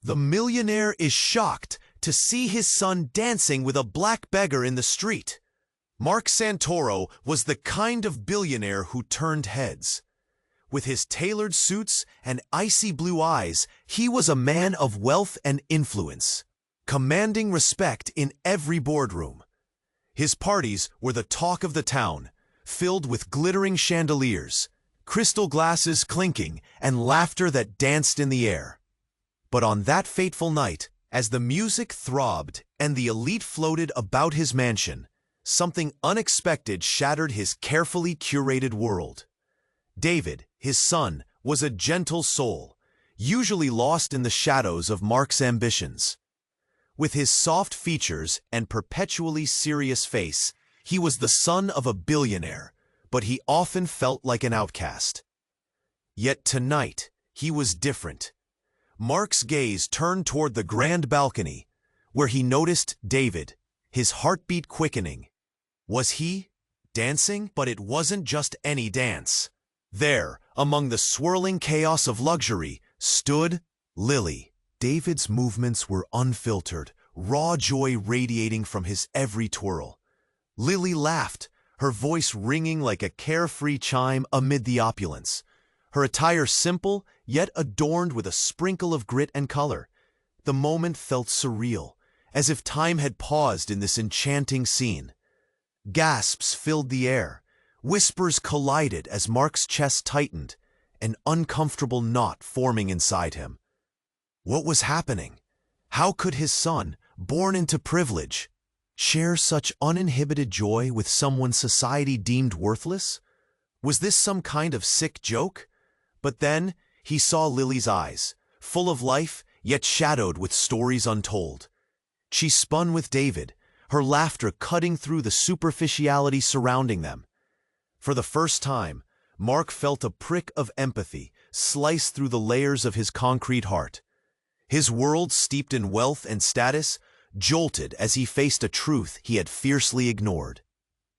The millionaire is shocked to see his son dancing with a black beggar in the street. Mark Santoro was the kind of billionaire who turned heads. With his tailored suits and icy blue eyes, he was a man of wealth and influence, commanding respect in every boardroom. His parties were the talk of the town, filled with glittering chandeliers, crystal glasses clinking, and laughter that danced in the air. But on that fateful night, as the music throbbed and the elite floated about his mansion, something unexpected shattered his carefully curated world. David, his son, was a gentle soul, usually lost in the shadows of Mark's ambitions. With his soft features and perpetually serious face, he was the son of a billionaire, but he often felt like an outcast. Yet tonight, he was different. Mark's gaze turned toward the grand balcony, where he noticed David, his heartbeat quickening. Was he dancing? But it wasn't just any dance. There, among the swirling chaos of luxury, stood Lily. David's movements were unfiltered, raw joy radiating from his every twirl. Lily laughed, her voice ringing like a carefree chime amid the opulence. Her attire simple, yet adorned with a sprinkle of grit and color. The moment felt surreal, as if time had paused in this enchanting scene. Gasps filled the air. Whispers collided as Mark's chest tightened, an uncomfortable knot forming inside him. What was happening? How could his son, born into privilege, share such uninhibited joy with someone society deemed worthless? Was this some kind of sick joke? But then he saw Lily's eyes, full of life, yet shadowed with stories untold. She spun with David, her laughter cutting through the superficiality surrounding them. For the first time, Mark felt a prick of empathy slice through the layers of his concrete heart. His world, steeped in wealth and status, jolted as he faced a truth he had fiercely ignored.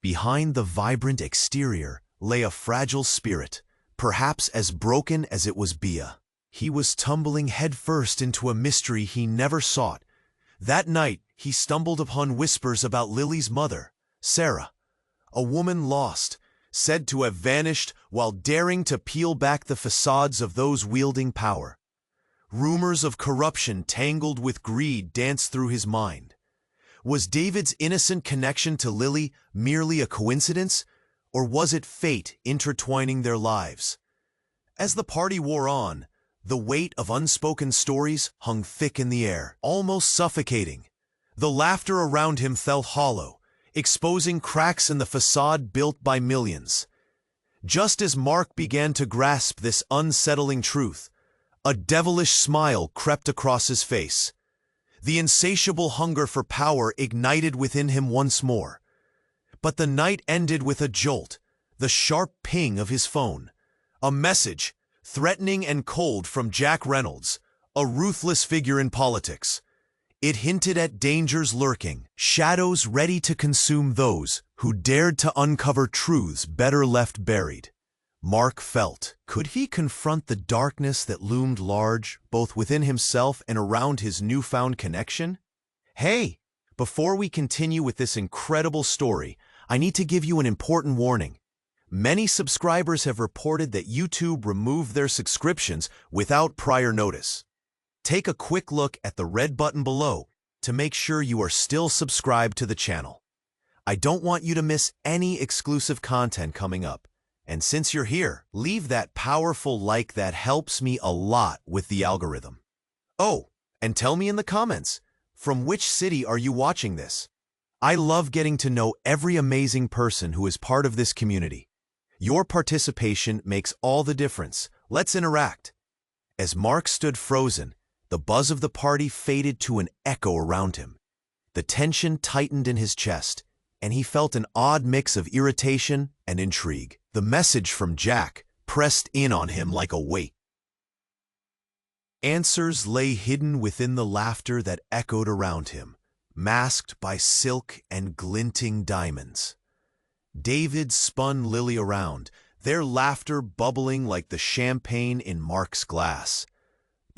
Behind the vibrant exterior lay a fragile spirit, perhaps as broken as it was Bia. He was tumbling headfirst into a mystery he never sought. That night, he stumbled upon whispers about Lily's mother, Sarah, a woman lost, said to have vanished while daring to peel back the facades of those wielding power. Rumors of corruption tangled with greed danced through his mind. Was David's innocent connection to Lily merely a coincidence, or was it fate intertwining their lives? As the party wore on, the weight of unspoken stories hung thick in the air, almost suffocating. The laughter around him fell hollow, exposing cracks in the facade built by millions. Just as Mark began to grasp this unsettling truth, a devilish smile crept across his face. The insatiable hunger for power ignited within him once more. But the night ended with a jolt, the sharp ping of his phone. A message, threatening and cold, from Jack Reynolds, a ruthless figure in politics. It hinted at dangers lurking, shadows ready to consume those who dared to uncover truths better left buried. Mark felt, could he confront the darkness that loomed large, both within himself and around his newfound connection? Hey, before we continue with this incredible story, I need to give you an important warning. Many subscribers have reported that YouTube removed their subscriptions without prior notice. Take a quick look at the red button below to make sure you are still subscribed to the channel. I don't want you to miss any exclusive content coming up. And since you're here, leave that powerful like that helps me a lot with the algorithm. Oh, and tell me in the comments, from which city are you watching this? I love getting to know every amazing person who is part of this community. Your participation makes all the difference. Let's interact. As Mark stood frozen, the buzz of the party faded to an echo around him. The tension tightened in his chest, and he felt an odd mix of irritation and intrigue. The message from Jack pressed in on him like a weight. Answers lay hidden within the laughter that echoed around him, masked by silk and glinting diamonds. David spun Lily around, their laughter bubbling like the champagne in Mark's glass.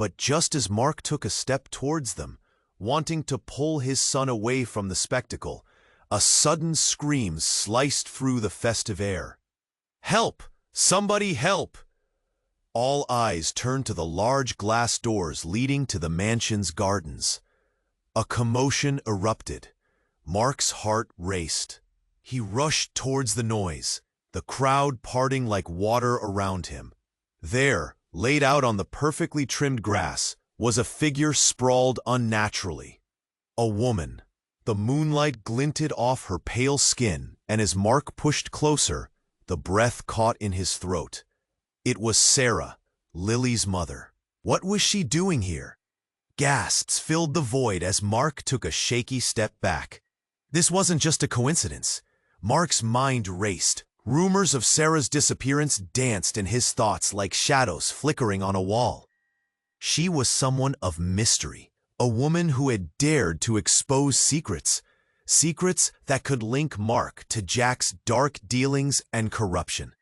But just as Mark took a step towards them, wanting to pull his son away from the spectacle, a sudden scream sliced through the festive air. "Help! Somebody help!" All eyes turned to the large glass doors leading to the mansion's gardens. A commotion erupted. Mark's heart raced. He rushed towards the noise, the crowd parting like water around him. There, laid out on the perfectly trimmed grass, was a figure sprawled unnaturally. A woman. The moonlight glinted off her pale skin, and as Mark pushed closer, the breath caught in his throat. It was Sarah, Lily's mother. What was she doing here? Gasps filled the void as Mark took a shaky step back. This wasn't just a coincidence. Mark's mind raced. Rumors of Sarah's disappearance danced in his thoughts like shadows flickering on a wall. She was someone of mystery, a woman who had dared to expose secrets that could link Mark to Jack's dark dealings and corruption.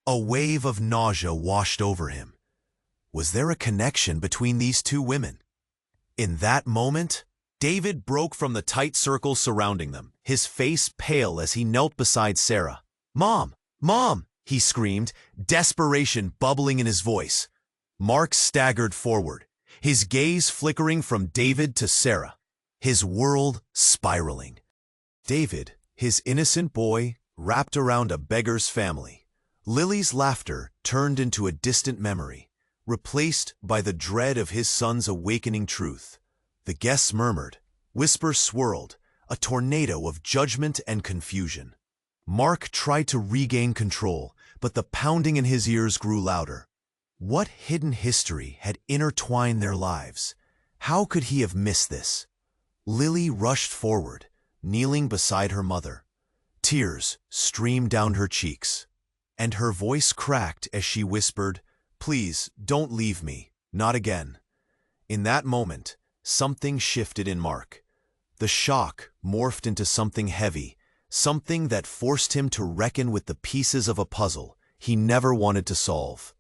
A wave of nausea washed over him. Was there a connection between these two women? In that moment, David broke from the tight circle surrounding them, his face pale as he knelt beside Sarah. "Mom! Mom!" he screamed, desperation bubbling in his voice. Mark staggered forward, his gaze flickering from David to Sarah, his world spiraling. David, his innocent boy, wrapped around a beggar's family. Lily's laughter turned into a distant memory, replaced by the dread of his son's awakening truth. The guests murmured, whispers swirled, a tornado of judgment and confusion. Mark tried to regain control, but the pounding in his ears grew louder. What hidden history had intertwined their lives? How could he have missed this? Lily rushed forward, kneeling beside her mother. Tears streamed down her cheeks, and her voice cracked as she whispered, "Please, don't leave me, not again." In that moment, something shifted in Mark. The shock morphed into something heavy, something that forced him to reckon with the pieces of a puzzle he never wanted to solve.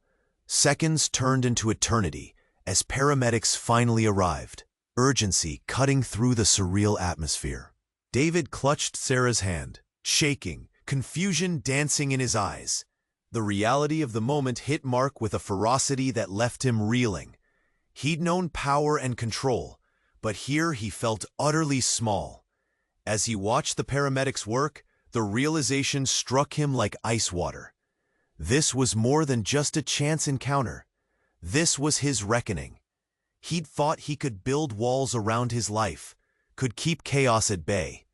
Seconds turned into eternity as paramedics finally arrived, urgency cutting through the surreal atmosphere. David clutched Sarah's hand, shaking, confusion dancing in his eyes. The reality of the moment hit Mark with a ferocity that left him reeling. He'd known power and control, but here he felt utterly small. As he watched the paramedics work, the realization struck him like ice water. This was more than just a chance encounter. This was his reckoning. He'd thought he could build walls around his life, could keep chaos at bay.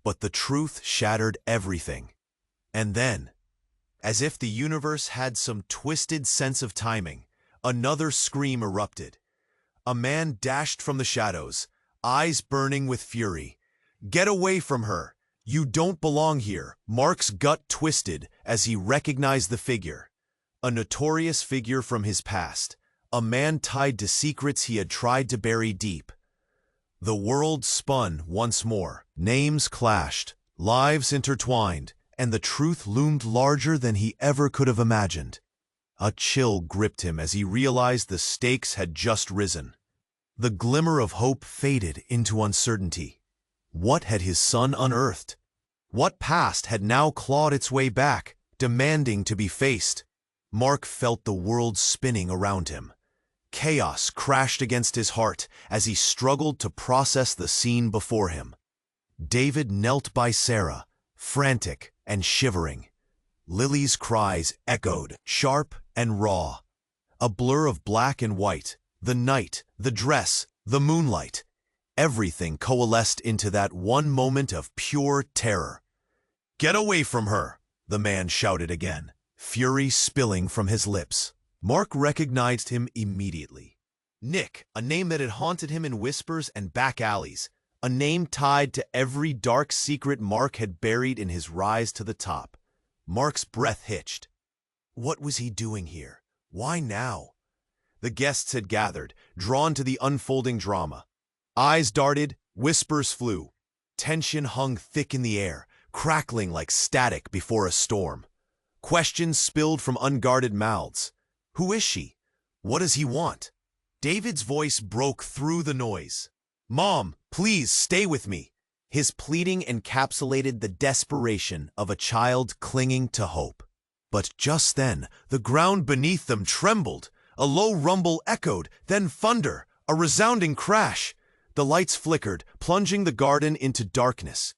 But the truth shattered everything. And then, as if the universe had some twisted sense of timing, another scream erupted. A man dashed from the shadows, eyes burning with fury. "Get away from her! You don't belong here!" Mark's gut twisted as he recognized the figure. A notorious figure from his past, a man tied to secrets he had tried to bury deep. The world spun once more. Names clashed, lives intertwined, and the truth loomed larger than he ever could have imagined. A chill gripped him as he realized the stakes had just risen. The glimmer of hope faded into uncertainty. What had his son unearthed? What past had now clawed its way back, demanding to be faced? Mark felt the world spinning around him. Chaos crashed against his heart as he struggled to process the scene before him. David knelt by Sarah, frantic and shivering. Lily's cries echoed, sharp and raw. A blur of black and white, the night, the dress, the moonlight. Everything coalesced into that one moment of pure terror. "Get away from her!" the man shouted again, fury spilling from his lips. Mark recognized him immediately. Nick, a name that had haunted him in whispers and back alleys, a name tied to every dark secret Mark had buried in his rise to the top. Mark's breath hitched. What was he doing here? Why now? The guests had gathered, drawn to the unfolding drama. Eyes darted, whispers flew. Tension hung thick in the air, crackling like static before a storm. Questions spilled from unguarded mouths. Who is she? What does he want? David's voice broke through the noise. "Mom, please stay with me." His pleading encapsulated the desperation of a child clinging to hope. But just then, the ground beneath them trembled. A low rumble echoed, then thunder, a resounding crash. The lights flickered, plunging the garden into darkness.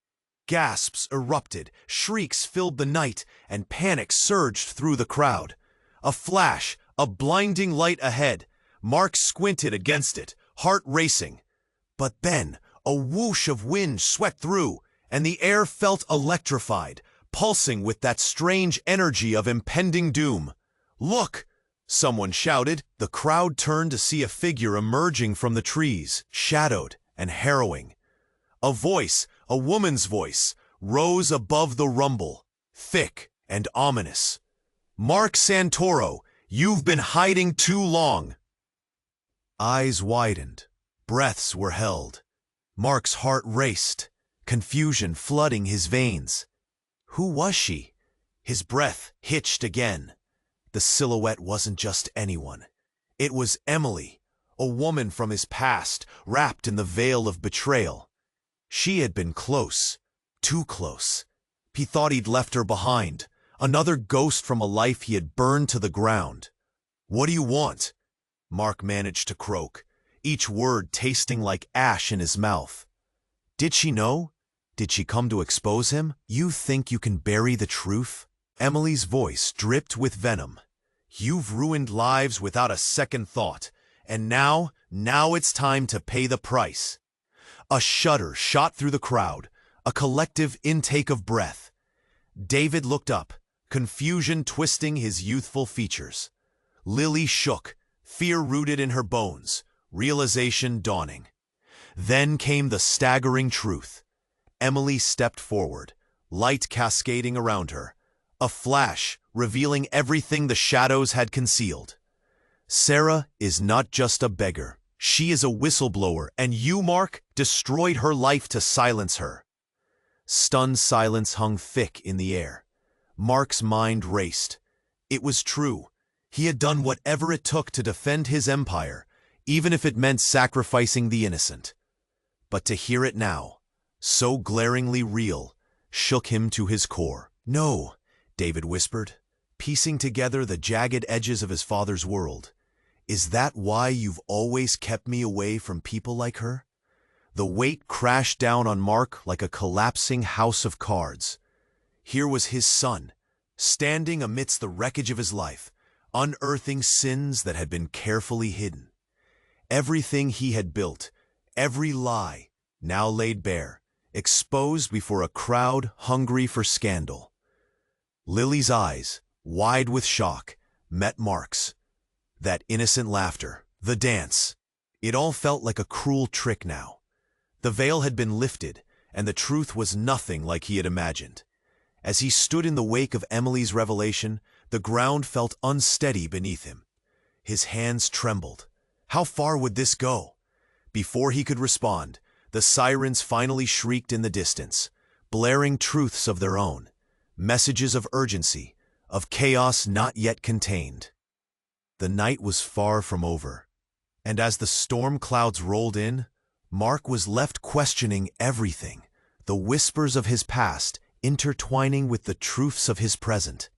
Gasps erupted, shrieks filled the night, and panic surged through the crowd. A flash, a blinding light ahead. Mark squinted against it, heart racing. But then, a whoosh of wind swept through, and the air felt electrified, pulsing with that strange energy of impending doom. "Look!" someone shouted. The crowd turned to see a figure emerging from the trees, shadowed and harrowing. A voice, a woman's voice, rose above the rumble, thick and ominous. "Mark Santoro, you've been hiding too long." Eyes widened, breaths were held. Mark's heart raced, confusion flooding his veins. Who was she? His breath hitched again. The silhouette wasn't just anyone. It was Emily, a woman from his past, wrapped in the veil of betrayal. She had been close, too close. He thought he'd left her behind, another ghost from a life he had burned to the ground. "What do you want?" Mark managed to croak, each word tasting like ash in his mouth. Did she know? Did she come to expose him? "You think you can bury the truth?" Emily's voice dripped with venom. "You've ruined lives without a second thought, and now it's time to pay the price." A shudder shot through the crowd, a collective intake of breath. David looked up, confusion twisting his youthful features. Lily shook, fear rooted in her bones, realization dawning. Then came the staggering truth. Emily stepped forward, light cascading around her, a flash revealing everything the shadows had concealed. "Sarah is not just a beggar. She is a whistleblower, and you, Mark, destroyed her life to silence her." Stunned silence hung thick in the air. Mark's mind raced. It was true. He had done whatever it took to defend his empire, even if it meant sacrificing the innocent. But to hear it now, so glaringly real, shook him to his core. "No," David whispered, piecing together the jagged edges of his father's world. "Is that why you've always kept me away from people like her?" The weight crashed down on Mark like a collapsing house of cards. Here was his son, standing amidst the wreckage of his life, unearthing sins that had been carefully hidden. Everything he had built, every lie, now laid bare, exposed before a crowd hungry for scandal. Lily's eyes, wide with shock, met Mark's. That innocent laughter, the dance, it all felt like a cruel trick now. The veil had been lifted, and the truth was nothing like he had imagined. As he stood in the wake of Emily's revelation, the ground felt unsteady beneath him. His hands trembled. How far would this go? Before he could respond, the sirens finally shrieked in the distance, blaring truths of their own, messages of urgency, of chaos not yet contained. The night was far from over, and as the storm clouds rolled in, Mark was left questioning everything, the whispers of his past intertwining with the truths of his present.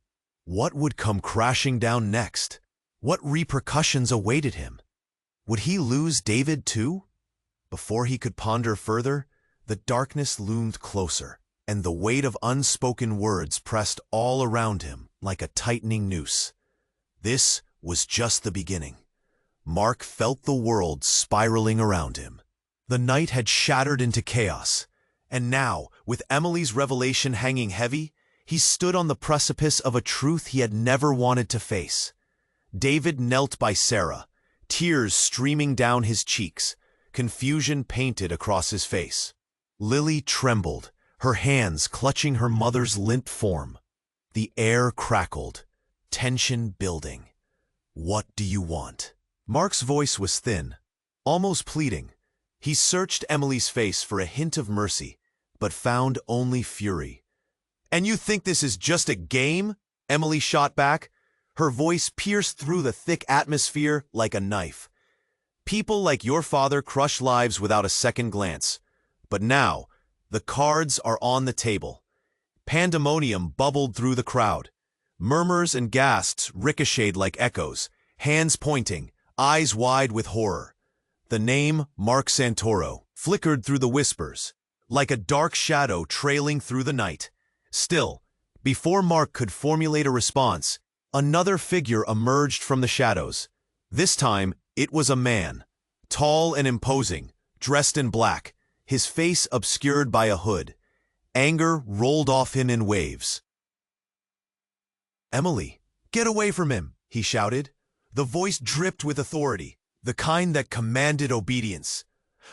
What would come crashing down next? What repercussions awaited him? Would he lose David too? Before he could ponder further, the darkness loomed closer, and the weight of unspoken words pressed all around him like a tightening noose. This was just the beginning. Mark felt the world spiraling around him. The night had shattered into chaos, and now, with Emily's revelation hanging heavy, he stood on the precipice of a truth he had never wanted to face. David knelt by Sarah, tears streaming down his cheeks, confusion painted across his face. Lily trembled, her hands clutching her mother's limp form. The air crackled, tension building. "What do you want?" Mark's voice was thin, almost pleading. He searched Emily's face for a hint of mercy, but found only fury. "And you think this is just a game?" Emily shot back. Her voice pierced through the thick atmosphere like a knife. People like your father crush lives without a second glance. But now, the cards are on the table. Pandemonium bubbled through the crowd. Murmurs and gasps ricocheted like echoes, hands pointing, eyes wide with horror. The name Mark Santoro flickered through the whispers, like a dark shadow trailing through the night. Still, before Mark could formulate a response, another figure emerged from the shadows. This time, it was a man, tall and imposing, dressed in black, his face obscured by a hood. Anger rolled off him in waves. "Emily, get away from him," he shouted. The voice dripped with authority, the kind that commanded obedience.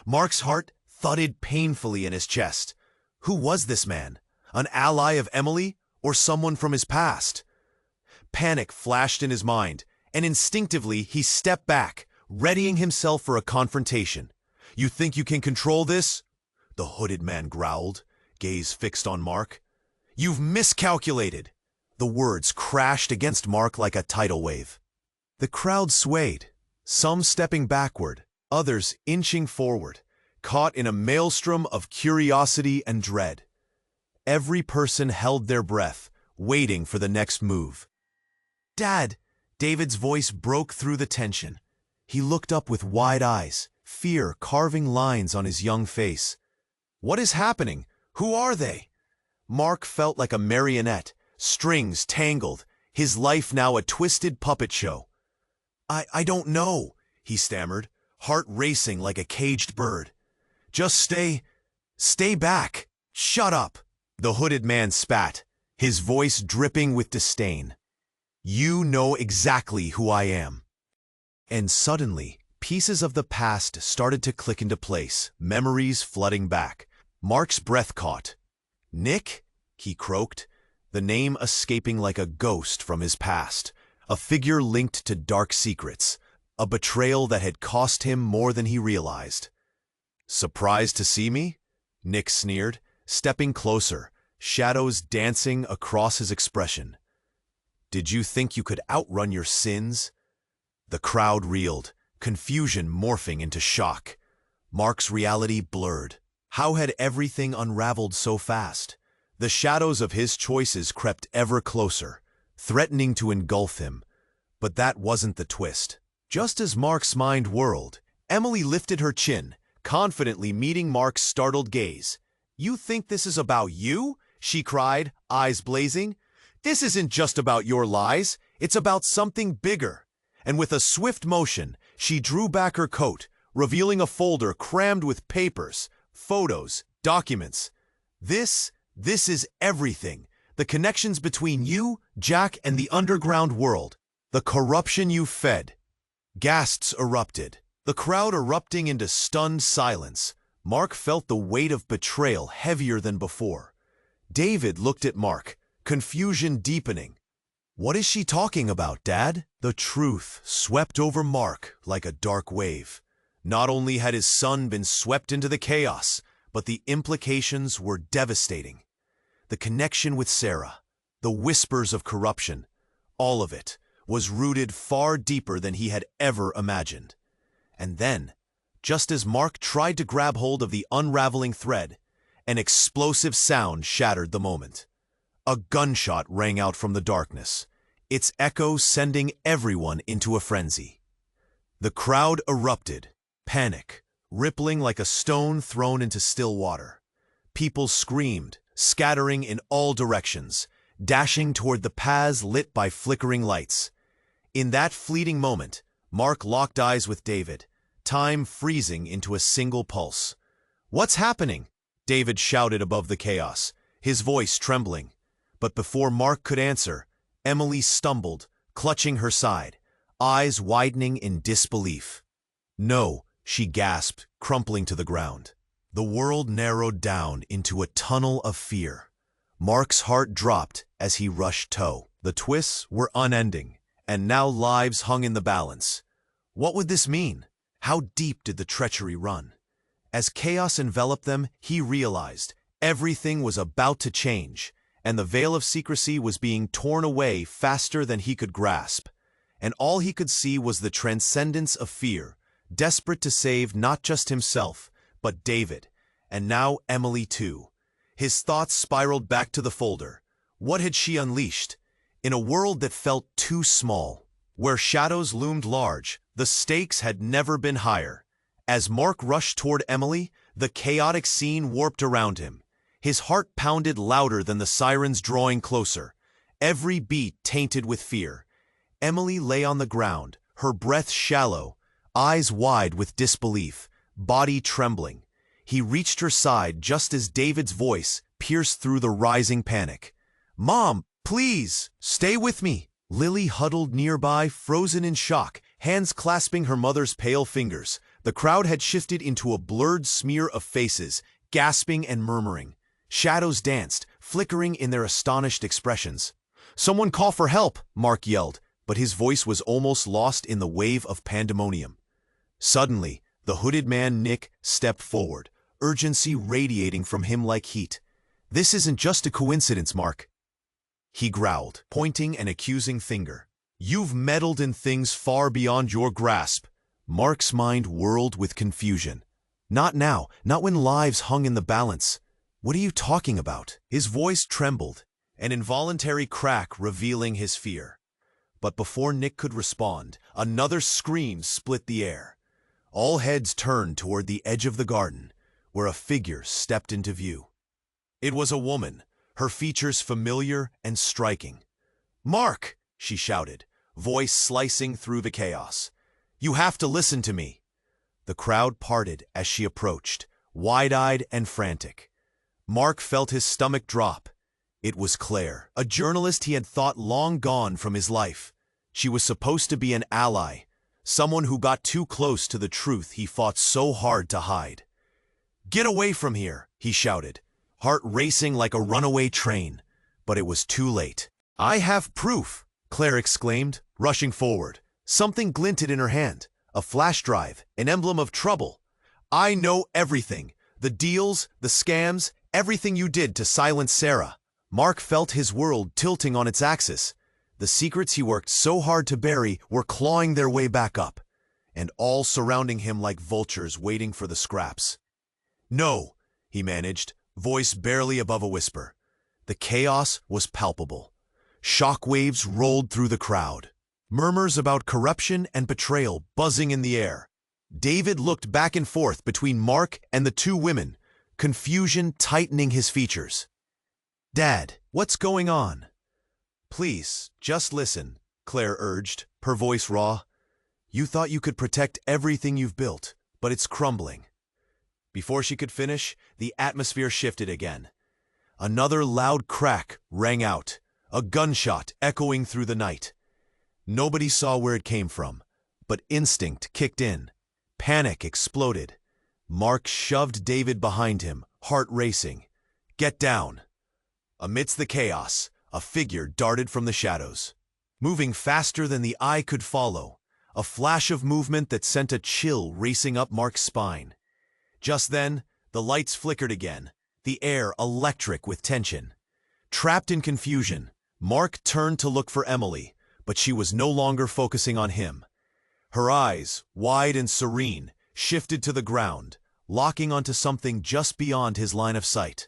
Mark's heart thudded painfully in his chest. Who was this man? An ally of Emily, or someone from his past? Panic flashed in his mind, and instinctively he stepped back, readying himself for a confrontation. "You think you can control this?" the hooded man growled, gaze fixed on Mark. "You've miscalculated." The words crashed against Mark like a tidal wave. The crowd swayed, some stepping backward, others inching forward, caught in a maelstrom of curiosity and dread. Every person held their breath, waiting for the next move. "Dad!" David's voice broke through the tension. He looked up with wide eyes, fear carving lines on his young face. "What is happening? Who are they?" Mark felt like a marionette, strings tangled, his life now a twisted puppet show. I don't know," he stammered, heart racing like a caged bird. "Just stay back. Shut up." The hooded man spat, his voice dripping with disdain. "You know exactly who I am." And suddenly, pieces of the past started to click into place, memories flooding back. Mark's breath caught. "Nick?" he croaked, the name escaping like a ghost from his past, a figure linked to dark secrets, a betrayal that had cost him more than he realized. "Surprised to see me?" Nick sneered, stepping closer, shadows dancing across his expression. "Did you think you could outrun your sins?" The crowd reeled, confusion morphing into shock. Mark's reality blurred. How had everything unraveled so fast? The shadows of his choices crept ever closer, threatening to engulf him. But that wasn't the twist. Just as Mark's mind whirled, Emily lifted her chin, confidently meeting Mark's startled gaze. "You think this is about you?" she cried, eyes blazing. "This isn't just about your lies, it's about something bigger." And with a swift motion, she drew back her coat, revealing a folder crammed with papers, photos, documents. This is everything. The connections between you, Jack, and the underground world. The corruption you fed. Gasps erupted, the crowd erupting into stunned silence. Mark felt the weight of betrayal heavier than before. David looked at Mark, confusion deepening. "What is she talking about, Dad?" The truth swept over Mark like a dark wave. Not only had his son been swept into the chaos, but the implications were devastating. The connection with Sarah, the whispers of corruption, all of it was rooted far deeper than he had ever imagined. And then, just as Mark tried to grab hold of the unraveling thread, an explosive sound shattered the moment. A gunshot rang out from the darkness, its echo sending everyone into a frenzy. The crowd erupted, panic, rippling like a stone thrown into still water. People screamed, scattering in all directions, dashing toward the paths lit by flickering lights. In that fleeting moment, Mark locked eyes with David, time freezing into a single pulse. "What's happening?" David shouted above the chaos, his voice trembling. But before Mark could answer, Emily stumbled, clutching her side, eyes widening in disbelief. "No," she gasped, crumpling to the ground. The world narrowed down into a tunnel of fear. Mark's heart dropped as he rushed toe. The twists were unending, and now lives hung in the balance. What would this mean? How deep did the treachery run? As chaos enveloped them, he realized everything was about to change, and the veil of secrecy was being torn away faster than he could grasp. And all he could see was the transcendence of fear, desperate to save not just himself, but David, and now Emily too. His thoughts spiraled back to the folder. What had she unleashed? In a world that felt too small, where shadows loomed large, the stakes had never been higher. As Mark rushed toward Emily, the chaotic scene warped around him. His heart pounded louder than the sirens drawing closer, every beat tainted with fear. Emily lay on the ground, her breath shallow, eyes wide with disbelief, body trembling. He reached her side just as David's voice pierced through the rising panic. "Mom, please, stay with me." Lily huddled nearby, frozen in shock, hands clasping her mother's pale fingers. The crowd had shifted into a blurred smear of faces, gasping and murmuring. Shadows danced, flickering in their astonished expressions. "Someone call for help," Mark yelled, but his voice was almost lost in the wave of pandemonium. Suddenly, the hooded man Nick stepped forward, urgency radiating from him like heat. "This isn't just a coincidence, Mark," he growled, pointing an accusing finger. "You've meddled in things far beyond your grasp." Mark's mind whirled with confusion. "Not now, not when lives hung in the balance. What are you talking about?" His voice trembled, an involuntary crack revealing his fear. But before Nick could respond, another scream split the air. All heads turned toward the edge of the garden, where a figure stepped into view. It was a woman, her features familiar and striking. "Mark!" she shouted, voice slicing through the chaos. "You have to listen to me." The crowd parted as she approached, wide-eyed and frantic. Mark felt his stomach drop. It was Claire, a journalist he had thought long gone from his life. She was supposed to be an ally, someone who got too close to the truth he fought so hard to hide. "Get away from here," he shouted, heart racing like a runaway train. But it was too late. "I have proof," Claire exclaimed, rushing forward. Something glinted in her hand, a flash drive, an emblem of trouble. "I know everything, the deals, the scams, everything you did to silence Sarah." Mark felt his world tilting on its axis. The secrets he worked so hard to bury were clawing their way back up, and all surrounding him like vultures waiting for the scraps. "No," he managed, voice barely above a whisper. The chaos was palpable. Shockwaves rolled through the crowd, murmurs about corruption and betrayal buzzing in the air. David looked back and forth between Mark and the two women, confusion tightening his features. "Dad, what's going on?" "Please, just listen," Claire urged, her voice raw. "You thought you could protect everything you've built, but it's crumbling." Before she could finish, the atmosphere shifted again. Another loud crack rang out, a gunshot echoing through the night. Nobody saw where it came from, but instinct kicked in. Panic exploded. Mark shoved David behind him, heart racing. "Get down." Amidst the chaos, a figure darted from the shadows, moving faster than the eye could follow, a flash of movement that sent a chill racing up Mark's spine. Just then, the lights flickered again, the air electric with tension. Trapped in confusion, Mark turned to look for Emily, but she was no longer focusing on him. Her eyes, wide and serene, shifted to the ground, locking onto something just beyond his line of sight.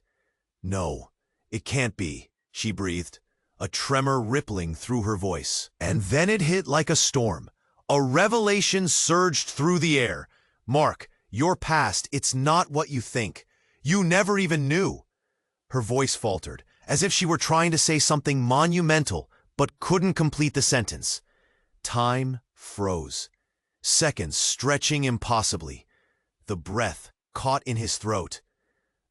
"No, it can't be," she breathed, a tremor rippling through her voice. And then it hit like a storm. A revelation surged through the air. "Mark, your past, it's not what you think. You never even knew." Her voice faltered, as if she were trying to say something monumental, but couldn't complete the sentence. Time froze, seconds stretching impossibly. The breath caught in his throat.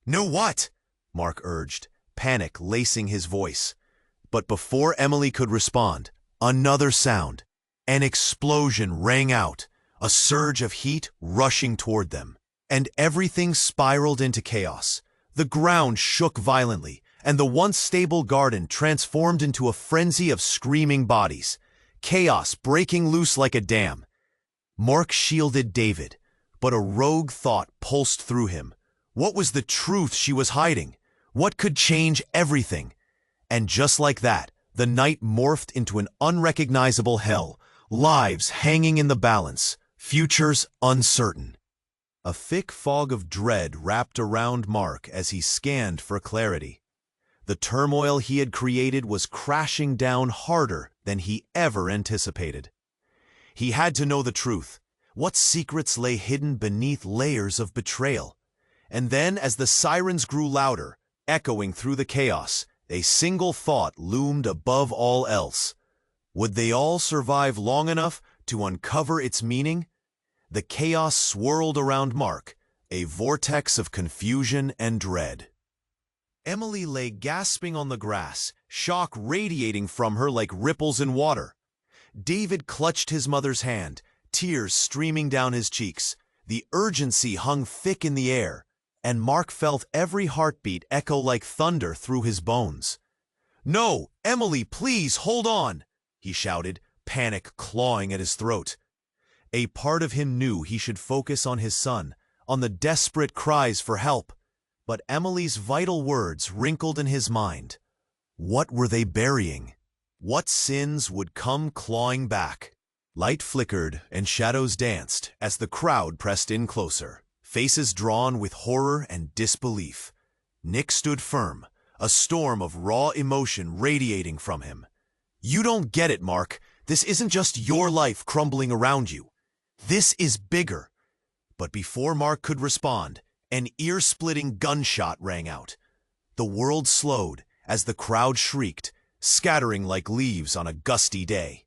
"Know what?" Mark urged, panic lacing his voice. But before Emily could respond, another sound. An explosion rang out, a surge of heat rushing toward them. And everything spiraled into chaos. The ground shook violently, and the once stable garden transformed into a frenzy of screaming bodies. Chaos breaking loose like a dam. Mark shielded David, but a rogue thought pulsed through him. What was the truth she was hiding? What could change everything? And just like that, the night morphed into an unrecognizable hell, lives hanging in the balance, Futures uncertain. A thick fog of dread wrapped around Mark as he scanned for clarity. The turmoil he had created was crashing down harder than he ever anticipated. He had to know the truth. What secrets lay hidden beneath layers of betrayal? And then, as the sirens grew louder, echoing through the chaos, a single thought loomed above all else. Would they all survive long enough to uncover its meaning? The chaos swirled around Mark, a vortex of confusion and dread. Emily lay gasping on the grass, shock radiating from her like ripples in water. David clutched his mother's hand, tears streaming down his cheeks. The urgency hung thick in the air, and Mark felt every heartbeat echo like thunder through his bones. "No, Emily, please, hold on!" he shouted, panic clawing at his throat. A part of him knew he should focus on his son, on the desperate cries for help. But Emily's vital words wrinkled in his mind. What were they burying? What sins would come clawing back? Light flickered and shadows danced as the crowd pressed in closer, faces drawn with horror and disbelief. Nick stood firm, a storm of raw emotion radiating from him. "You don't get it, Mark. This isn't just your life crumbling around you. This is bigger." But before Mark could respond, an ear-splitting gunshot rang out. The world slowed as the crowd shrieked, scattering like leaves on a gusty day.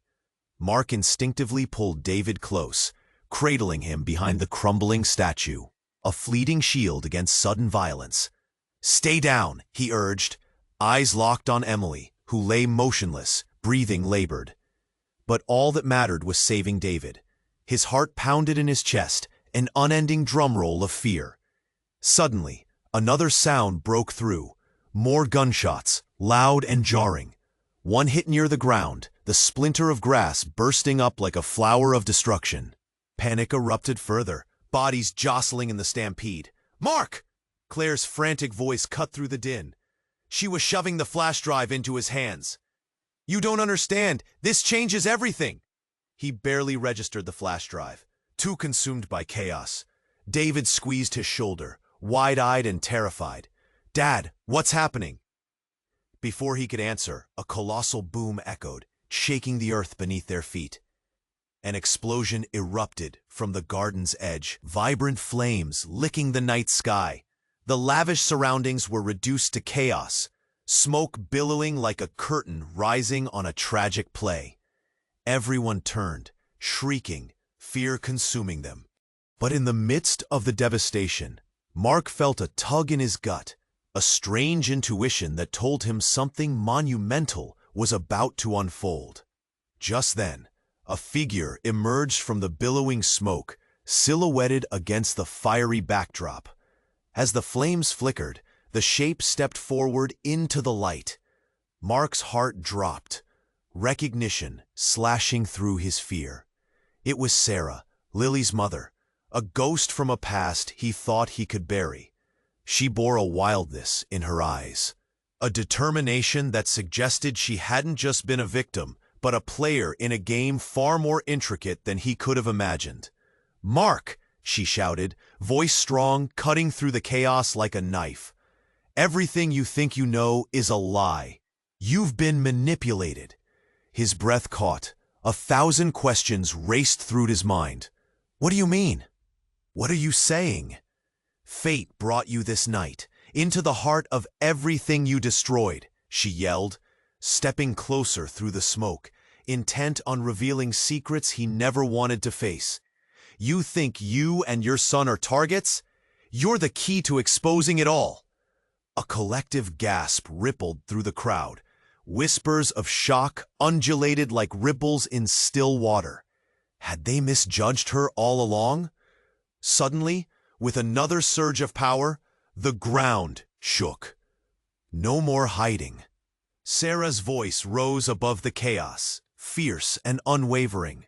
Mark instinctively pulled David close, cradling him behind the crumbling statue, a fleeting shield against sudden violence. "Stay down," he urged, eyes locked on Emily, who lay motionless, breathing labored. But all that mattered was saving David. His heart pounded in his chest, an unending drumroll of fear. Suddenly, another sound broke through. More gunshots, loud and jarring. One hit near the ground, the splinter of grass bursting up like a flower of destruction. Panic erupted further, bodies jostling in the stampede. "Mark!" Claire's frantic voice cut through the din. She was shoving the flash drive into his hands. "You don't understand. This changes everything." He barely registered the flash drive, too consumed by chaos. David squeezed his shoulder, wide-eyed and terrified. "Dad, what's happening?" Before he could answer, a colossal boom echoed, shaking the earth beneath their feet. An explosion erupted from the garden's edge, vibrant flames licking the night sky. The lavish surroundings were reduced to chaos, smoke billowing like a curtain rising on a tragic play. Everyone turned, shrieking, fear consuming them. But in the midst of the devastation, Mark felt a tug in his gut, a strange intuition that told him something monumental was about to unfold. Just then, a figure emerged from the billowing smoke, silhouetted against the fiery backdrop. As the flames flickered, the shape stepped forward into the light. Mark's heart dropped, recognition slashing through his fear. It was Sarah, Lily's mother, a ghost from a past he thought he could bury. She bore a wildness in her eyes, a determination that suggested she hadn't just been a victim, but a player in a game far more intricate than he could have imagined. "Mark!" she shouted, voice strong, cutting through the chaos like a knife. "Everything you think you know is a lie. You've been manipulated." His breath caught. 1,000 questions raced through his mind. "What do you mean? What are you saying?" "Fate brought you this night, into the heart of everything you destroyed," she yelled, stepping closer through the smoke, intent on revealing secrets he never wanted to face. "You think you and your son are targets? You're the key to exposing it all." A collective gasp rippled through the crowd. Whispers of shock undulated like ripples in still water. Had they misjudged her all along? Suddenly, with another surge of power, the ground shook. No more hiding. Sarah's voice rose above the chaos, fierce and unwavering.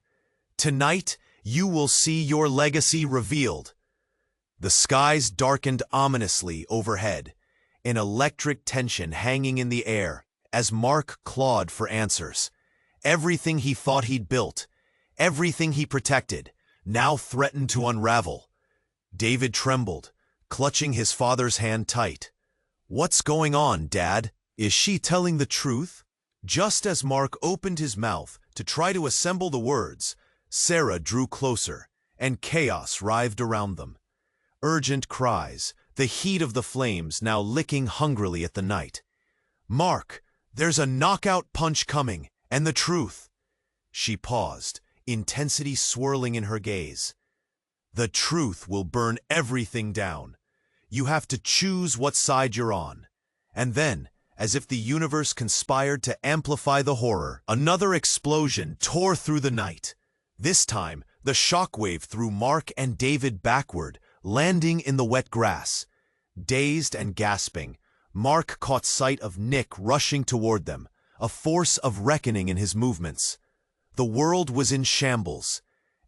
"Tonight, you will see your legacy revealed." The skies darkened ominously overhead, an electric tension hanging in the air as Mark clawed for answers. Everything he thought he'd built, everything he protected, now threatened to unravel. David trembled, clutching his father's hand tight. "What's going on, Dad? Is she telling the truth?" Just as Mark opened his mouth to try to assemble the words, Sarah drew closer, and chaos writhed around them. Urgent cries, the heat of the flames now licking hungrily at the night. "Mark, there's a knockout punch coming, and the truth." She paused, intensity swirling in her gaze. "The truth will burn everything down. You have to choose what side you're on." And then, as if the universe conspired to amplify the horror, another explosion tore through the night. This time, the shockwave threw Mark and David backward, landing in the wet grass. Dazed and gasping, Mark caught sight of Nick rushing toward them, a force of reckoning in his movements. The world was in shambles.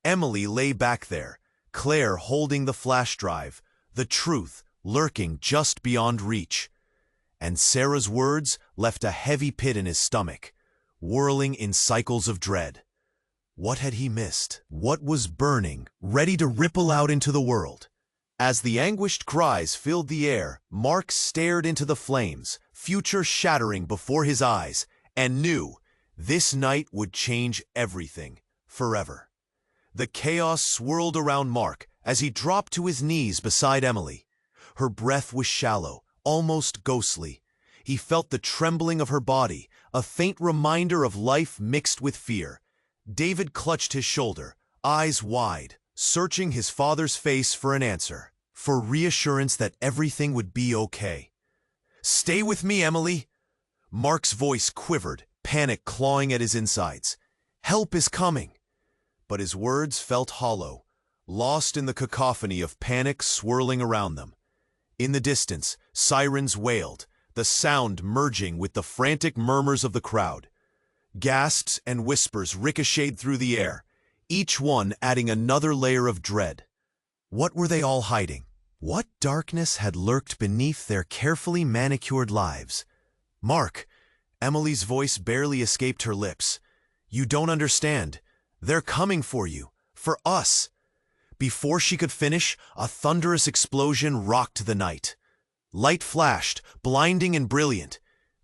Emily lay back there, Claire holding the flash drive, the truth lurking just beyond reach. And Sarah's words left a heavy pit in his stomach, whirling in cycles of dread. What had he missed? What was burning, ready to ripple out into the world? As the anguished cries filled the air, Mark stared into the flames, future shattering before his eyes, and knew this night would change everything, forever. The chaos swirled around Mark as he dropped to his knees beside Emily. Her breath was shallow, almost ghostly. He felt the trembling of her body, a faint reminder of life mixed with fear. David clutched his shoulder, eyes wide, searching his father's face for an answer, for reassurance that everything would be okay. "Stay with me, Emily." Mark's voice quivered, panic clawing at his insides. "Help is coming." But his words felt hollow, lost in the cacophony of panic swirling around them. In the distance, sirens wailed, the sound merging with the frantic murmurs of the crowd. Gasps and whispers ricocheted through the air, each one adding another layer of dread. What were they all hiding? What darkness had lurked beneath their carefully manicured lives? "Mark," Emily's voice barely escaped her lips. "You don't understand. They're coming for you. For us." Before she could finish, a thunderous explosion rocked the night. Light flashed, blinding and brilliant.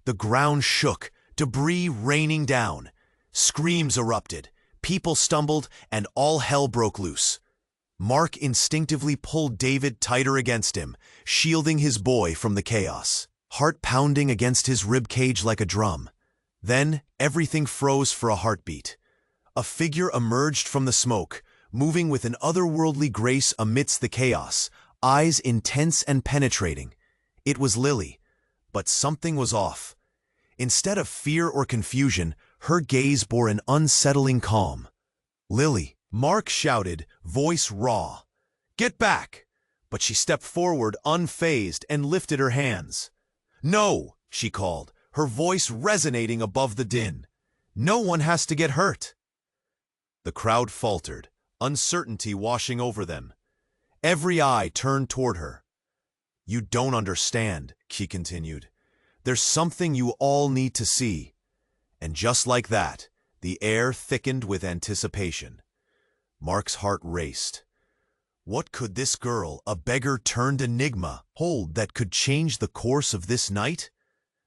The ground shook, debris raining down. Screams erupted, people stumbled, and all hell broke loose. Mark instinctively pulled David tighter against him, shielding his boy from the chaos, heart pounding against his ribcage like a drum. Then everything froze for a heartbeat. A figure emerged from the smoke, moving with an otherworldly grace amidst the chaos, eyes intense and penetrating. It was Lily, but something was off. Instead of fear or confusion, her gaze bore an unsettling calm. "Lily," Mark shouted, voice raw. "Get back!" But she stepped forward unfazed and lifted her hands. "No," she called, her voice resonating above the din. "No one has to get hurt." The crowd faltered, uncertainty washing over them. Every eye turned toward her. "You don't understand," she continued. "There's something you all need to see." And just like that, the air thickened with anticipation. Mark's heart raced. What could this girl, a beggar-turned enigma, hold that could change the course of this night?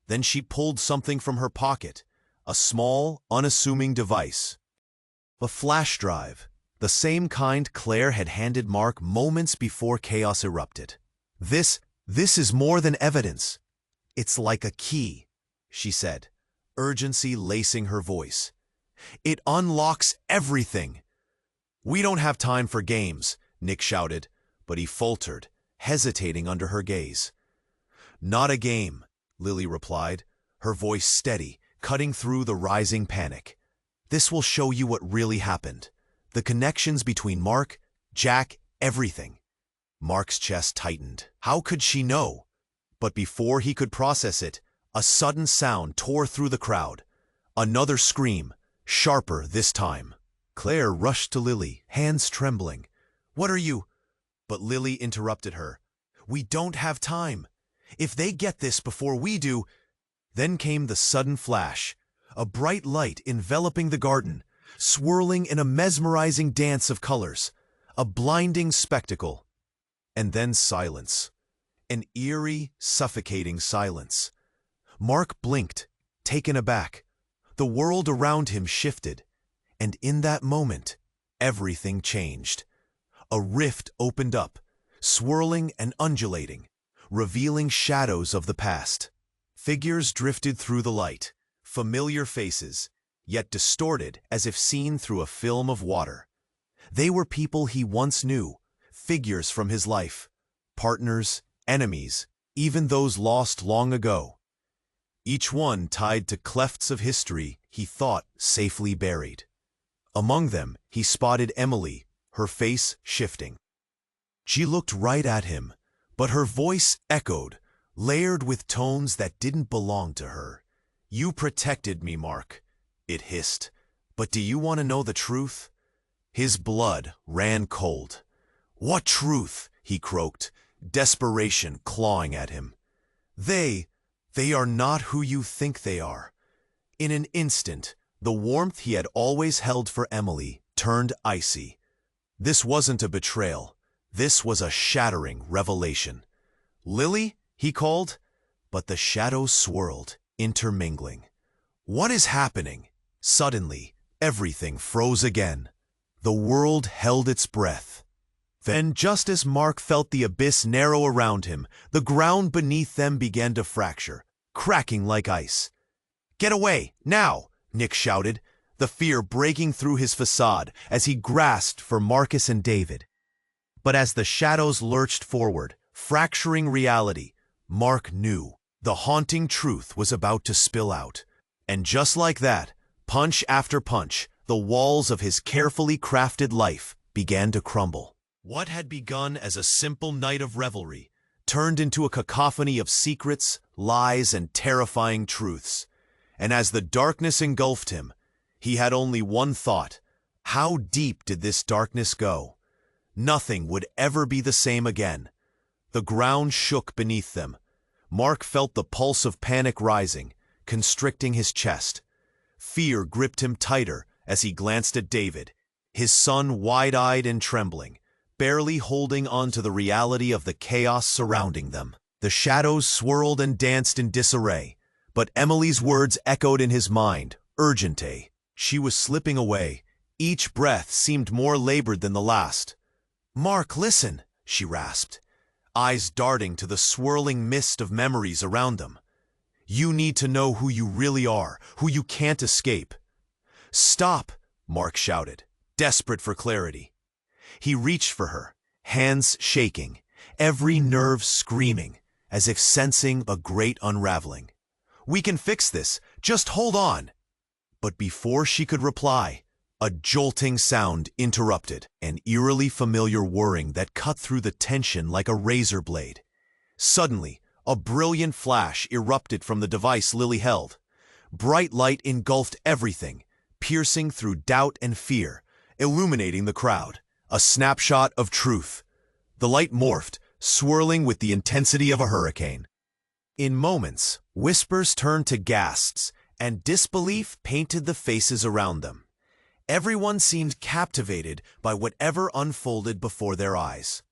Then she pulled something from her pocket, a small, unassuming device. A flash drive, the same kind Claire had handed Mark moments before chaos erupted. This is more than evidence. It's like a key," she said, urgency lacing her voice. "It unlocks everything." "We don't have time for games," Nick shouted, but he faltered, hesitating under her gaze. "Not a game," Lily replied, her voice steady, cutting through the rising panic. "This will show you what really happened. The connections between Mark, Jack, everything." Mark's chest tightened. How could she know? But before he could process it, a sudden sound tore through the crowd. Another scream, sharper this time. Claire rushed to Lily, hands trembling. "What are you—" But Lily interrupted her. "We don't have time. If they get this before we do—" Then came the sudden flash, a bright light enveloping the garden, swirling in a mesmerizing dance of colors. a blinding spectacle. And then silence. An eerie, suffocating silence. Mark blinked, taken aback. The world around him shifted, and in that moment, everything changed. A rift opened up, swirling and undulating, revealing shadows of the past. Figures drifted through the light, familiar faces, yet distorted as if seen through a film of water. They were people he once knew, figures from his life, partners, enemies, even those lost long ago. Each one tied to clefts of history he thought safely buried. Among them, he spotted Emily, her face shifting. She looked right at him, but her voice echoed, layered with tones that didn't belong to her. "You protected me, Mark," it hissed. "But do you want to know the truth?" His blood ran cold. "What truth?" he croaked, desperation clawing at him. They are not who you think they are." In an instant, the warmth he had always held for Emily turned icy. This wasn't a betrayal. This was a shattering revelation. "Lily?" he called, but the shadows swirled, intermingling. "What is happening?" Suddenly, everything froze again. The world held its breath. Then, just as Mark felt the abyss narrow around him, the ground beneath them began to fracture, cracking like ice. "Get away, now!" Nick shouted, the fear breaking through his facade as he grasped for Marcus and David. But as the shadows lurched forward, fracturing reality, Mark knew the haunting truth was about to spill out. And just like that, punch after punch, the walls of his carefully crafted life began to crumble. What had begun as a simple night of revelry turned into a cacophony of secrets, lies, and terrifying truths. And as the darkness engulfed him, he had only one thought: how deep did this darkness go? Nothing would ever be the same again. The ground shook beneath them. Mark felt the pulse of panic rising, constricting his chest. Fear gripped him tighter as he glanced at David, his son wide-eyed and trembling, barely holding on to the reality of the chaos surrounding them. The shadows swirled and danced in disarray, but Emily's words echoed in his mind, urgente. She was slipping away. Each breath seemed more labored than the last. "Mark, listen," she rasped, eyes darting to the swirling mist of memories around them. "You need to know who you really are, who you can't escape." "Stop," Mark shouted, desperate for clarity. He reached for her, hands shaking, every nerve screaming, as if sensing a great unraveling. "We can fix this, just hold on." But before she could reply, a jolting sound interrupted, an eerily familiar whirring that cut through the tension like a razor blade. Suddenly, a brilliant flash erupted from the device Lily held. Bright light engulfed everything, piercing through doubt and fear, illuminating the crowd. A snapshot of truth. The light morphed, swirling with the intensity of a hurricane. In moments, whispers turned to gasps, and disbelief painted the faces around them. Everyone seemed captivated by whatever unfolded before their eyes.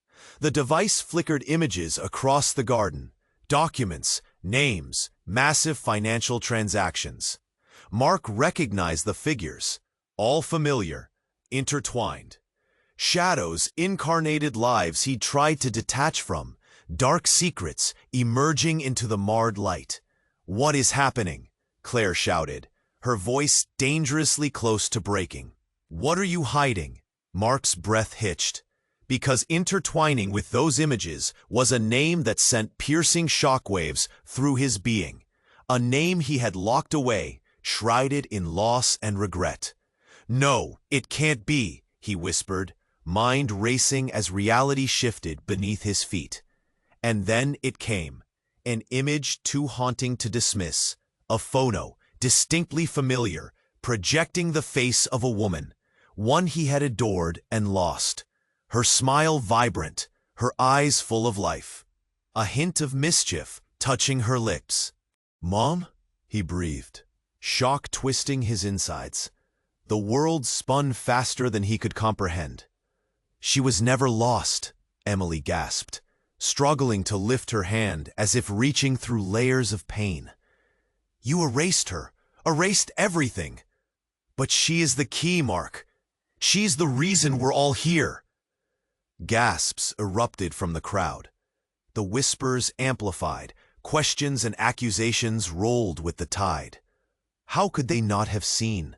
The device flickered images across the garden, documents, names, massive financial transactions. Mark recognized the figures, all familiar, intertwined. Shadows incarnated lives he tried to detach from, dark secrets emerging into the marred light. "What is happening?" Claire shouted, her voice dangerously close to breaking. "What are you hiding?" Mark's breath hitched, because intertwining with those images was a name that sent piercing shockwaves through his being, a name he had locked away, shrouded in loss and regret. "No, it can't be," he whispered, mind racing as reality shifted beneath his feet. And then it came, an image too haunting to dismiss, a photo, distinctly familiar, projecting the face of a woman, one he had adored and lost, her smile vibrant, her eyes full of life, a hint of mischief touching her lips. "Mom?" he breathed, shock twisting his insides. The world spun faster than he could comprehend. She was never lost, Emily gasped, struggling to lift her hand as if reaching through layers of pain. You erased her, erased everything. But she is the key, Mark. She's the reason we're all here. Gasps erupted from the crowd. The whispers amplified, questions and accusations rolled with the tide. How could they not have seen?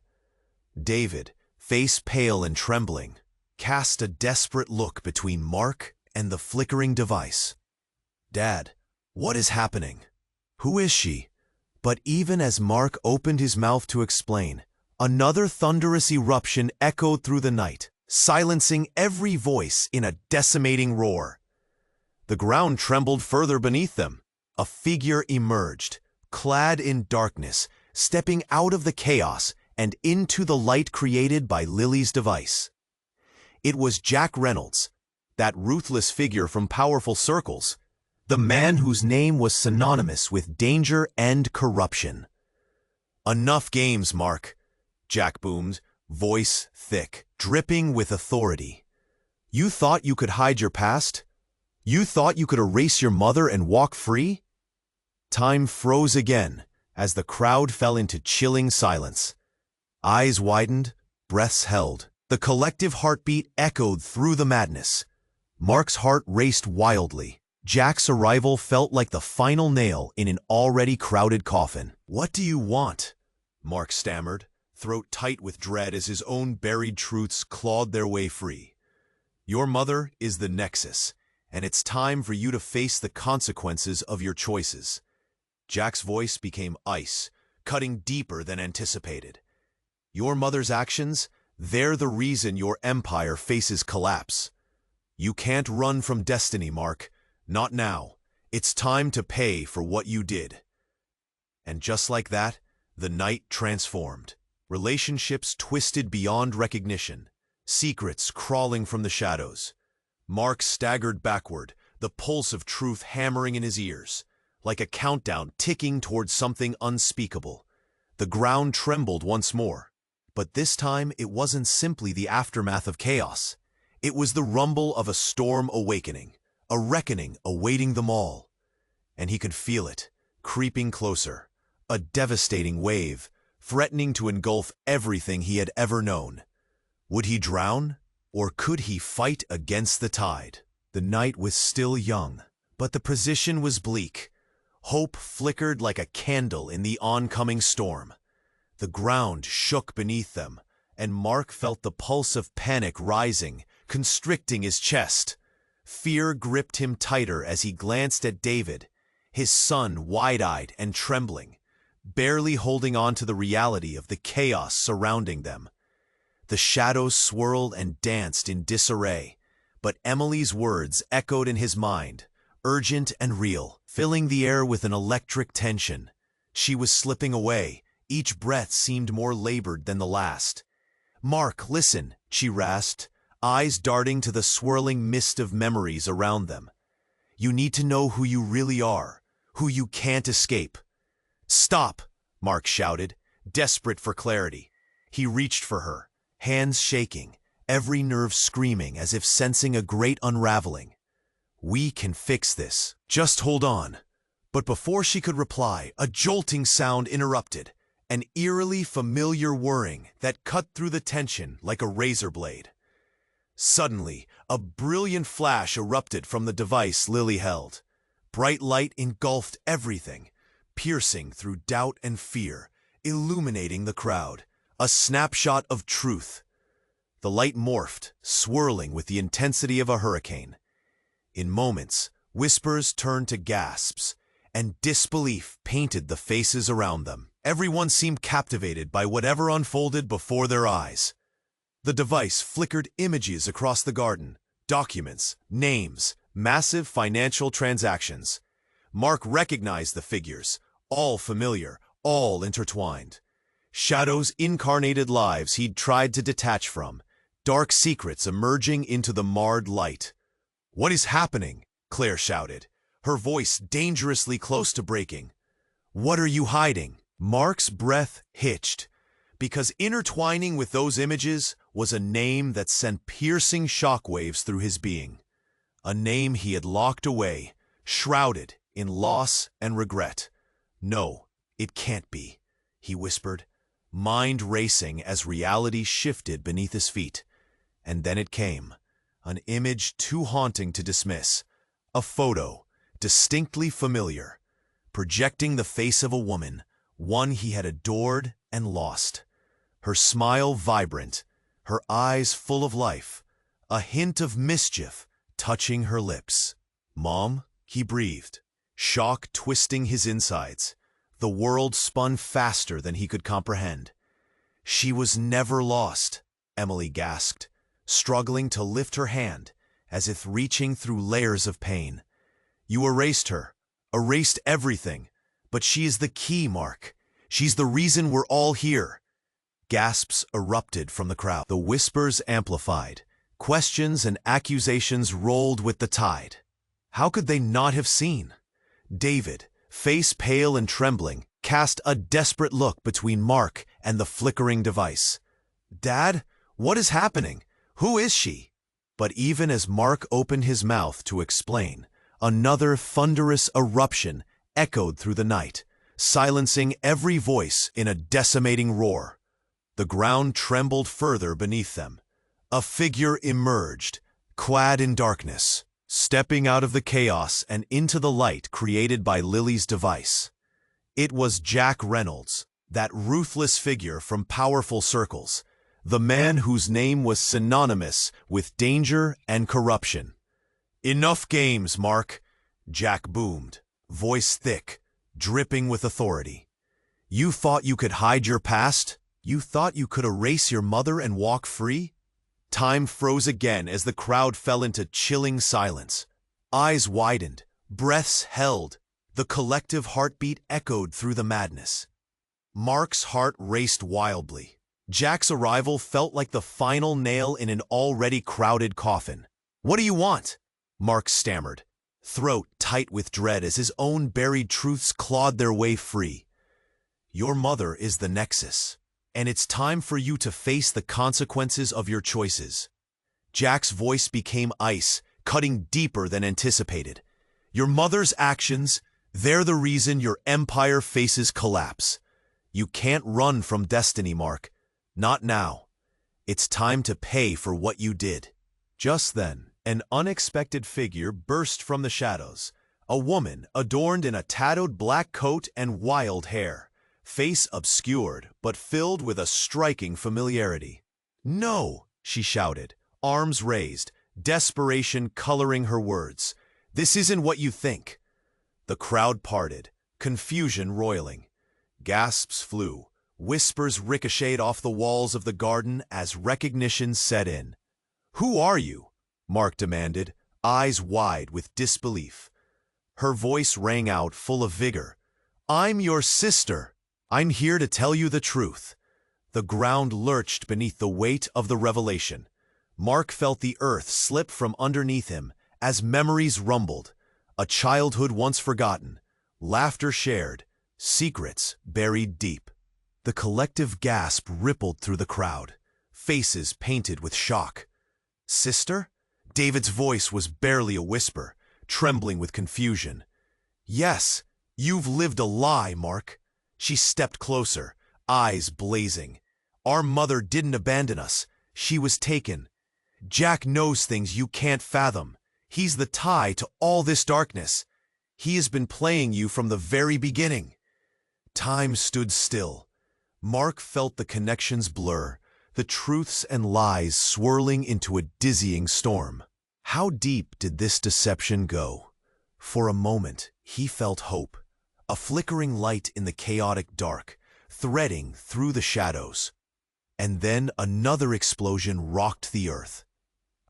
David, face pale and trembling, cast a desperate look between Mark and the flickering device. Dad, what is happening? Who is she? But even as Mark opened his mouth to explain, another thunderous eruption echoed through the night, silencing every voice in a decimating roar. The ground trembled further beneath them. A figure emerged, clad in darkness, stepping out of the chaos and into the light created by Lily's device. It was Jack Reynolds, that ruthless figure from Powerful Circles, the man whose name was synonymous with danger and corruption. Enough games, Mark, Jack boomed, voice thick, dripping with authority. You thought you could hide your past? You thought you could erase your mother and walk free? Time froze again as the crowd fell into chilling silence. Eyes widened, breaths held. The collective heartbeat echoed through the madness. Mark's heart raced wildly. Jack's arrival felt like the final nail in an already crowded coffin. What do you want? Mark stammered, throat tight with dread as his own buried truths clawed their way free. Your mother is the nexus, and it's time for you to face the consequences of your choices. Jack's voice became ice, cutting deeper than anticipated. Your mother's actions, they're the reason your empire faces collapse. You can't run from destiny, Mark. Not now. It's time to pay for what you did. And just like that, the night transformed. Relationships twisted beyond recognition, secrets crawling from the shadows. Mark staggered backward, the pulse of truth hammering in his ears, like a countdown ticking towards something unspeakable. The ground trembled once more, but this time it wasn't simply the aftermath of chaos. It was the rumble of a storm awakening, a reckoning awaiting them all. And he could feel it, creeping closer, a devastating wave, threatening to engulf everything he had ever known. Would he drown, or could he fight against the tide? The night was still young, but the position was bleak. Hope flickered like a candle in the oncoming storm. The ground shook beneath them, and Mark felt the pulse of panic rising, constricting his chest. Fear gripped him tighter as he glanced at David, his son wide-eyed and trembling, barely holding on to the reality of the chaos surrounding them. The shadows swirled and danced in disarray, but Emily's words echoed in his mind, urgent and real, filling the air with an electric tension. She was slipping away. Each breath seemed more labored than the last. Mark, listen, she rasped, eyes darting to the swirling mist of memories around them. You need to know who you really are, who you can't escape. Stop, Mark shouted, desperate for clarity. He reached for her, hands shaking, every nerve screaming as if sensing a great unraveling. We can fix this. Just hold on. But before she could reply, a jolting sound interrupted, an eerily familiar whirring that cut through the tension like a razor blade. Suddenly, a brilliant flash erupted from the device Lily held. Bright light engulfed everything, piercing through doubt and fear, illuminating the crowd. A snapshot of truth. The light morphed, swirling with the intensity of a hurricane. In moments, whispers turned to gasps, and disbelief painted the faces around them. Everyone seemed captivated by whatever unfolded before their eyes. The device flickered images across the garden, documents, names, massive financial transactions. Mark recognized the figures, all familiar, all intertwined. Shadows incarnated lives he'd tried to detach from, dark secrets emerging into the marred light. What is happening? Claire shouted, her voice dangerously close to breaking. What are you hiding? Mark's breath hitched, because intertwining with those images was a name that sent piercing shockwaves through his being. A name he had locked away, shrouded in loss and regret. "No, it can't be," he whispered, mind racing as reality shifted beneath his feet. And then it came, an image too haunting to dismiss, a photo, distinctly familiar, projecting the face of a woman, one he had adored and lost. Her smile vibrant, her eyes full of life, a hint of mischief touching her lips. "Mom," he breathed, shock twisting his insides. The world spun faster than he could comprehend. "She was never lost," Emily gasped, struggling to lift her hand, as if reaching through layers of pain. "You erased her, erased everything, but she is the key, Mark. She's the reason we're all here." Gasps erupted from the crowd. The whispers amplified. Questions and accusations rolled with the tide. How could they not have seen? David, face pale and trembling, cast a desperate look between Mark and the flickering device. "Dad, what is happening? Who is she?" But even as Mark opened his mouth to explain, another thunderous eruption echoed through the night, silencing every voice in a decimating roar. The ground trembled further beneath them. A figure emerged, clad in darkness, stepping out of the chaos and into the light created by Lily's device. It was Jack Reynolds, that ruthless figure from powerful circles, the man whose name was synonymous with danger and corruption. "Enough games, Mark," Jack boomed, voice thick, dripping with authority. "You thought you could hide your past? You thought you could erase your mother and walk free?" Time froze again as the crowd fell into chilling silence. Eyes widened, breaths held. The collective heartbeat echoed through the madness. Mark's heart raced wildly. Jack's arrival felt like the final nail in an already crowded coffin. "What do you want?" Mark stammered, throat tight with dread as his own buried truths clawed their way free. "Your mother is the nexus, and it's time for you to face the consequences of your choices." Jack's voice became ice, cutting deeper than anticipated. "Your mother's actions, they're the reason your empire faces collapse. You can't run from destiny, Mark. Not now. It's time to pay for what you did." Just then, an unexpected figure burst from the shadows. A woman adorned in a tattooed black coat and wild hair, face obscured but filled with a striking familiarity. "No!" she shouted, arms raised, desperation coloring her words. "This isn't what you think." The crowd parted, confusion roiling. Gasps flew, whispers ricocheted off the walls of the garden as recognition set in. "Who are you?" Mark demanded, eyes wide with disbelief. Her voice rang out full of vigor. "I'm your sister. I'm here to tell you the truth." The ground lurched beneath the weight of the revelation. Mark felt the earth slip from underneath him as memories rumbled. A childhood once forgotten, laughter shared, secrets buried deep. The collective gasp rippled through the crowd, faces painted with shock. "Sister?" David's voice was barely a whisper, trembling with confusion. "Yes, you've lived a lie, Mark." She stepped closer, eyes blazing. "Our mother didn't abandon us. She was taken. Jack knows things you can't fathom. He's the tie to all this darkness. He has been playing you from the very beginning." Time stood still. Mark felt the connections blur, the truths and lies swirling into a dizzying storm. How deep did this deception go? For a moment, he felt hope, a flickering light in the chaotic dark, threading through the shadows. And then another explosion rocked the earth.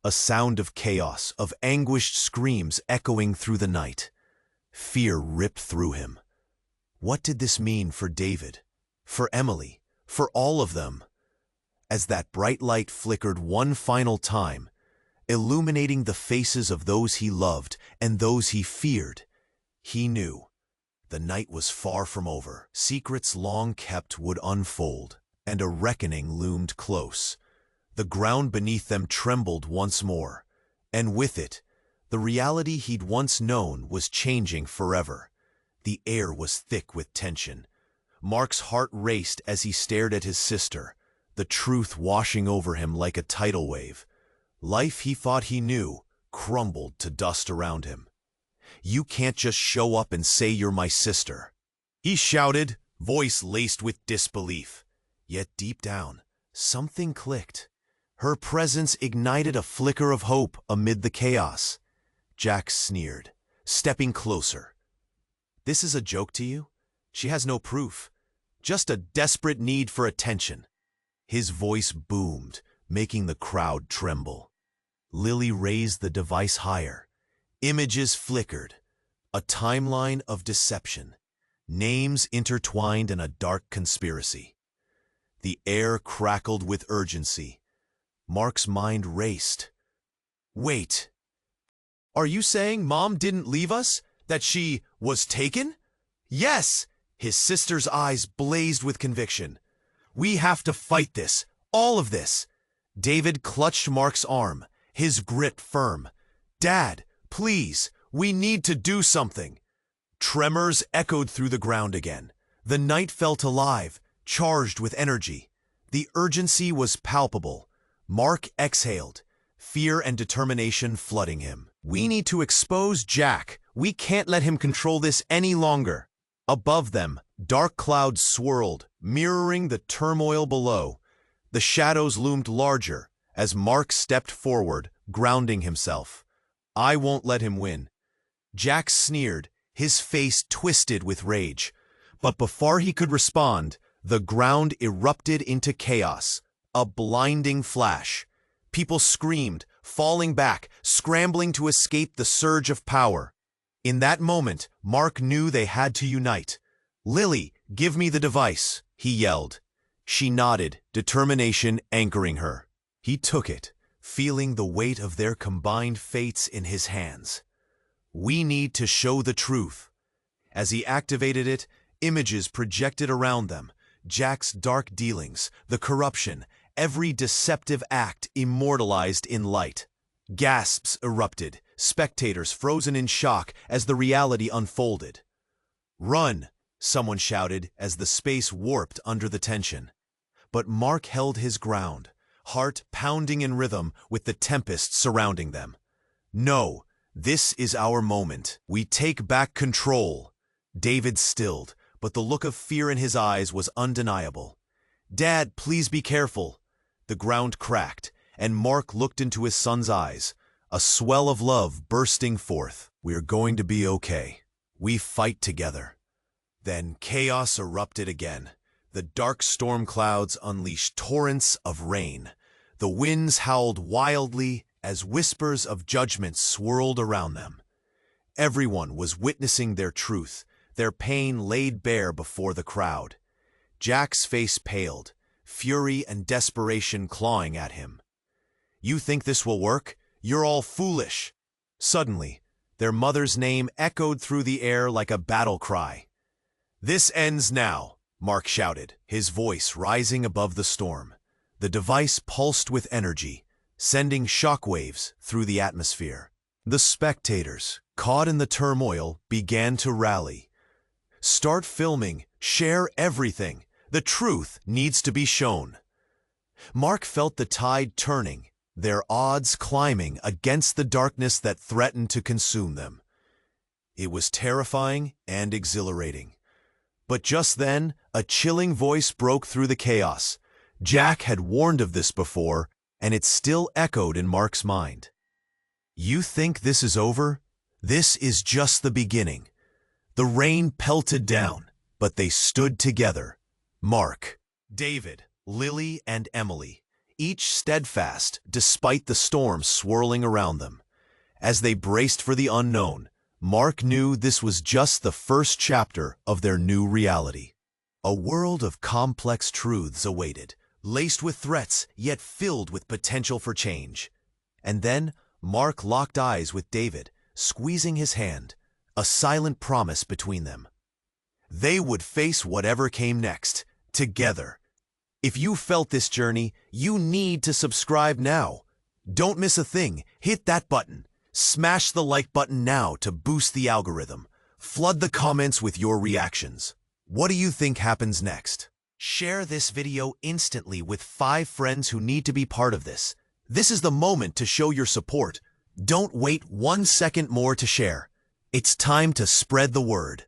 A sound of chaos, of anguished screams echoing through the night. Fear ripped through him. What did this mean for David, for Emily, for all of them? As that bright light flickered one final time, illuminating the faces of those he loved and those he feared, he knew the night was far from over. Secrets long kept would unfold. and a reckoning loomed close. The ground beneath them trembled once more, and with it, the reality he'd once known was changing forever. The air was thick with tension. Mark's heart raced as he stared at his sister, the truth washing over him like a tidal wave. Life he thought he knew crumbled to dust around him. "You can't just show up and say you're my sister," he shouted, voice laced with disbelief. Yet deep down, something clicked. Her presence ignited a flicker of hope amid the chaos. Jack sneered, stepping closer. "This is a joke to you? She has no proof. Just a desperate need for attention." His voice boomed, making the crowd tremble. Lily raised the device higher. Images flickered. A timeline of deception. Names intertwined in a dark conspiracy. The air crackled with urgency. Mark's mind raced. "Wait. Are you saying Mom didn't leave us? That she was taken?" "Yes!" His sister's eyes blazed with conviction. "We have to fight this. All of this." David clutched Mark's arm, his grip firm. "Dad, please, we need to do something." Tremors echoed through the ground again. The night felt alive, charged with energy. The urgency was palpable. Mark exhaled, fear and determination flooding him. "We need to expose Jack. We can't let him control this any longer." Above them, dark clouds swirled, mirroring the turmoil below. The shadows loomed larger as Mark stepped forward, grounding himself. "I won't let him win." Jack sneered, his face twisted with rage. But before he could respond, the ground erupted into chaos. A blinding flash. People screamed, falling back, scrambling to escape the surge of power. In that moment, Mark knew they had to unite. "Lily, give me the device," he yelled. She nodded, determination anchoring her. He took it, feeling the weight of their combined fates in his hands. "We need to show the truth." As he activated it, images projected around them. Jack's dark dealings, the corruption, every deceptive act immortalized in light. Gasps erupted, spectators frozen in shock as the reality unfolded. "Run!" someone shouted as the space warped under the tension. But Mark held his ground, heart pounding in rhythm with the tempest surrounding them. "No, this is our moment. We take back control." David stilled, but the look of fear in his eyes was undeniable. "Dad, please be careful." The ground cracked, and Mark looked into his son's eyes, a swell of love bursting forth. "We're going to be okay. We fight together." Then chaos erupted again. The dark storm clouds unleashed torrents of rain. The winds howled wildly as whispers of judgment swirled around them. Everyone was witnessing their truth, their pain laid bare before the crowd. Jack's face paled, fury and desperation clawing at him. "You think this will work? You're all foolish." Suddenly, their mother's name echoed through the air like a battle cry. "This ends now," Mark shouted, his voice rising above the storm. The device pulsed with energy, sending shockwaves through the atmosphere. The spectators, caught in the turmoil, began to rally. "Start filming, share everything. The truth needs to be shown." Mark felt the tide turning, their odds climbing against the darkness that threatened to consume them. It was terrifying and exhilarating. But just then, a chilling voice broke through the chaos. Jack had warned of this before, and it still echoed in Mark's mind. "You think this is over? This is just the beginning." The rain pelted down, but they stood together. Mark, David, Lily, and Emily, each steadfast despite the storm swirling around them. As they braced for the unknown, Mark knew this was just the first chapter of their new reality. A world of complex truths awaited, laced with threats yet filled with potential for change. And then Mark locked eyes with David, squeezing his hand, a silent promise between them. They would face whatever came next, together. If you felt this journey, you need to subscribe now. Don't miss a thing. Hit that button. Smash the like button now to boost the algorithm. Flood the comments with your reactions. What do you think happens next? Share this video instantly with 5 friends who need to be part of this. This is the moment to show your support. Don't wait 1 second more to share. It's time to spread the word.